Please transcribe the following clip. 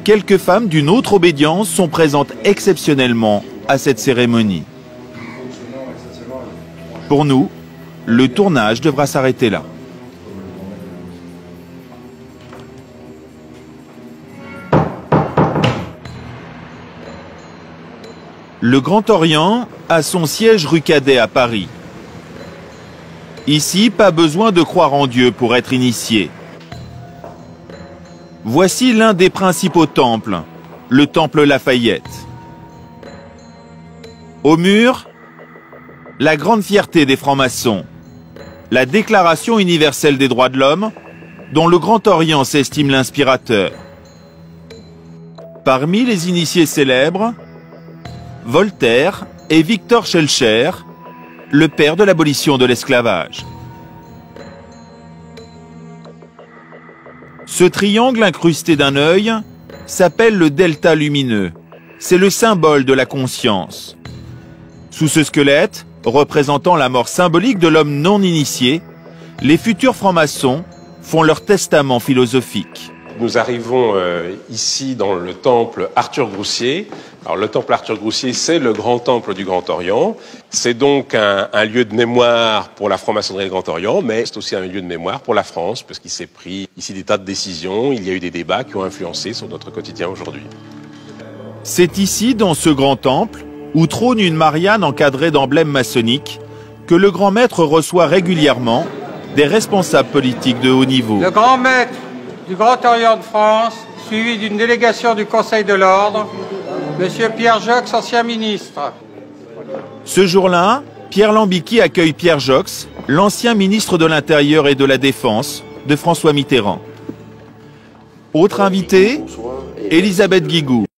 quelques femmes d'une autre obédience sont présentes exceptionnellement à cette cérémonie. Pour nous, le tournage devra s'arrêter là. Le Grand Orient a son siège rue Cadet à Paris. Ici, pas besoin de croire en Dieu pour être initié. Voici l'un des principaux temples, le temple Lafayette. Au mur, la grande fierté des francs-maçons, la Déclaration universelle des droits de l'homme, dont le Grand Orient s'estime l'inspirateur. Parmi les initiés célèbres, Voltaire et Victor Schœlcher, le père de l'abolition de l'esclavage. Ce triangle incrusté d'un œil s'appelle le delta lumineux. C'est le symbole de la conscience. Sous ce squelette, représentant la mort symbolique de l'homme non initié, les futurs francs-maçons font leur testament philosophique. Nous arrivons ici dans le temple Arthur Groussier. Alors le temple Arthur Groussier, c'est le grand temple du Grand Orient. C'est donc un lieu de mémoire pour la franc-maçonnerie du Grand Orient, mais c'est aussi un lieu de mémoire pour la France, parce qu'il s'est pris ici des tas de décisions, il y a eu des débats qui ont influencé sur notre quotidien aujourd'hui. C'est ici, dans ce grand temple, où trône une Marianne encadrée d'emblèmes maçonniques, que le grand maître reçoit régulièrement des responsables politiques de haut niveau. Le grand maître du Grand Orient de France, suivi d'une délégation du Conseil de l'Ordre, Monsieur Pierre Joxe, ancien ministre. Ce jour-là, Pierre Lambiquy accueille Pierre Joxe, l'ancien ministre de l'Intérieur et de la Défense de François Mitterrand. Autre invité, Elisabeth Guigou.